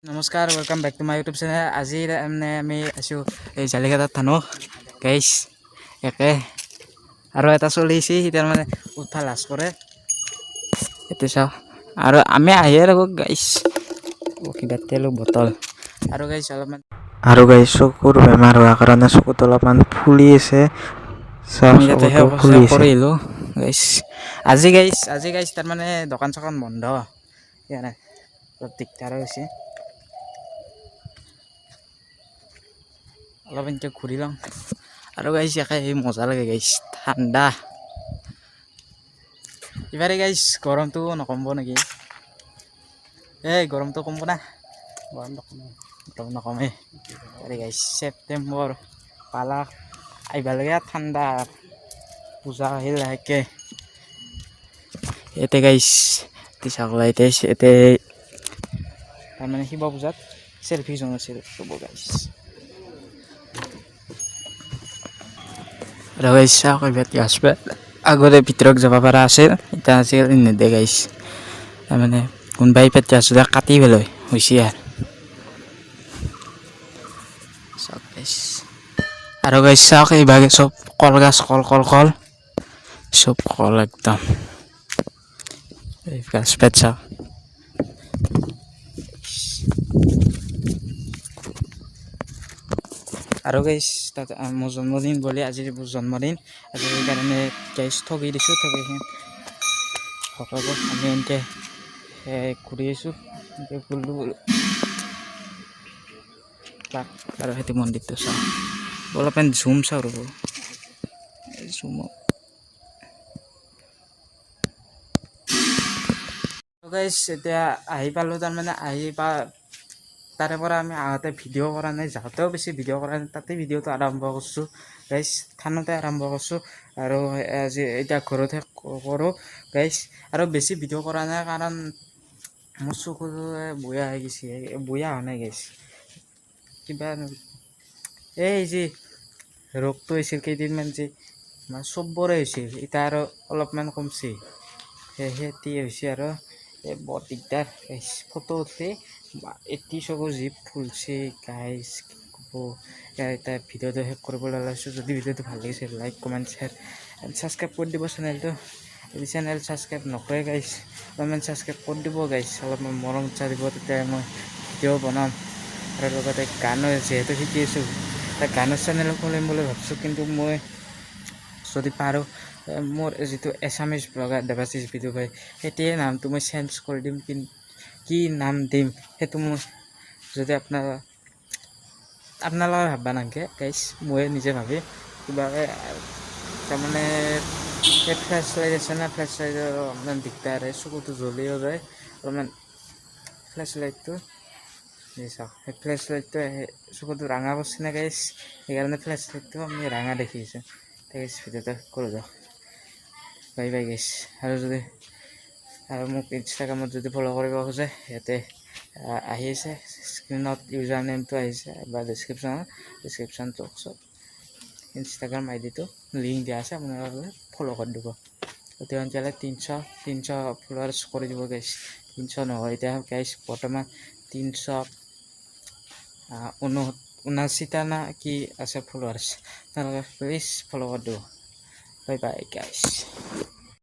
নমস্কাৰ welcome back to my YouTube channel. আজি মানে আমি আছোঁ এই জালিঘাটত থানো গাইছ একে আৰু এটা চলিছে সি তাৰমানে উঠা লাজ কৰে এইটো চাওঁ আৰু আমি আহিয়ে লাগো গাইছ কিবা তেলো বটল আৰু গাইছ অলপমান চকুৰ বেমাৰ হোৱাৰ কাৰণে চকুত অলপমান ফুলি আছে। আমি তাতে কৰি আহিলোঁ গাইছ। আজি গাইছ তাৰমানে দোকান চোকান বন্ধ সেইকাৰণে অলপ দিগদাৰ হৈছে। অলপ এনেকৈ ঘূৰি লওঁ আৰু গাইছ একে মজা লাগে গাইছ ঠাণ্ডা ইবাৰে গাইছ গৰমটো নকমিব নেকি? গৰমটো কমিব না? গৰম নকমে আৰে গাইছ ছেপ্টেম্বৰ পালা আহিব লাগে ঠাণ্ডা পূজা আহিল লাহেকৈ ইয়াতে গাইছ চাকলা ইয়াতে তাৰমানে শিৱ পূজাত চেল্ফি জোন আছিল ৰ'ব গাইছ আগতে ভিতৰত যাব পৰা আছিল এতিয়া আজিকালি নেদে গাইছ তাৰমানে কোনোবাই পেট কাটি পেলাই হৈছে আৰু গাইছ চাওক এইভাগে চব কলগাছ কল চব কল একদম এই গাছ পেট চাওক আৰু গাইছ তাত মোৰ জন্মদিন বুলি আজিৰ মোৰ জন্মদিন আজি সেইকাৰণে গাইছ ঠগি দিছোঁ সকলোকে আমি এনেকৈ ঘূৰি আছোঁ এনেকৈ গ'লোঁ তাক আৰু সেইটো মন্দিৰটো চাওঁ অলপমান জুম চাওঁ ৰ'ব জুমত গাইছ এতিয়া আহি পালোঁ তাৰমানে তাৰে পৰা আমি আহোঁতে ভিডিঅ' কৰা নাই যাওঁতেও বেছি ভিডিঅ' কৰা নাই তাতে ভিডিঅ'টো আৰম্ভ কৰিছোঁ গাইছ থানতে আৰম্ভ কৰিছোঁ আৰু আজি এতিয়া ঘৰতহে কৰোঁ গাইছ আৰু বেছি ভিডিঅ' কৰা নাই কাৰণ মোৰ চকুটোৱে বয়া হৈ গৈছে বয়া হোৱা নাই গাইছ কিবা এই যি ৰোগটো হৈছিল কেইদিনমান যি চবৰে হৈছিল এতিয়া আৰু অলপমান কমছে সেহেতি হৈছে আৰু বৰ দিগদাৰ গাইছ ফটো উঠি এটি চকু যি ফুলছে গাইছ কি ক'ব এতিয়া ভিডিঅ'টো শেষ কৰিবলৈ ওলাইছোঁ। যদি ভিডিঅ'টো ভাল লাগিছে like comment share and subscribe কৰি দিব চেনেলটো যদি চেনেল ছাবস্ক্ৰাইব নকৰে গাইছ অলপমান ছাবস্ক্ৰাইব কৰি দিব গাইছ অলপমান মৰম উৎসাহ দিব তেতিয়া মই ভিডিঅ' বনাম আৰু লগতে গানো যিহেতু শিকি আছোঁ এটা গানৰ চেনেলো খুলিম বুলি ভাবিছোঁ কিন্তু মই যদি পাৰোঁ মোৰ যিটো এছামিজ ব্লগাৰ দেৱাশিষ ভিডিঅ' ভাই সেইটোৱে নামটো মই চেঞ্জ কৰি দিম কিন্তু কি নাম দিম সেইটো মই যদি আপোনালোকে ভাবিব নালাগে গাইছ মই নিজে ভাবি কিবাকৈ তাৰমানে এই ফ্লেছ লাইট আছে না ফ্লেছ লাইটৰ অলপমান দিগদাৰ চকুটো জ্বলিও যায় অলপমান ফ্লেছ লাইটটো চাওক সেই ফ্লেছ লাইটটো চকুটো ৰঙা কৰিছে না গাইছ সেইকাৰণে ফ্লেছ লাইটটো আমি ৰঙা দেখিছোঁ গাইছ ভিডিঅ'টো কৰোঁ দিয়ক বাই বাই গাইছ আৰু মোক ইনষ্টাগ্ৰামত যদি ফ'ল' কৰিব খোজে ইয়াতে আহি আছে স্ক্ৰীণত ইউজাৰ নেমটো আহিছে বা ডিছক্ৰিপশ্যন বক্সত ইনষ্টাগ্ৰাম আইডিটো লিংক দিয়া আছে আপোনালোকে ফ'ল' কৰি দিব তেতিয়াহ'লে 300 ফলোৱাৰ্ছ কৰি দিব গাইছ 300 নহয় এতিয়া গাইছ বৰ্তমান 379টা না কি আছে ফলোৱাৰ্ছ আপোনালোকে প্লিজ ফ'ল' কৰি দিব বাই বাই গাইছ।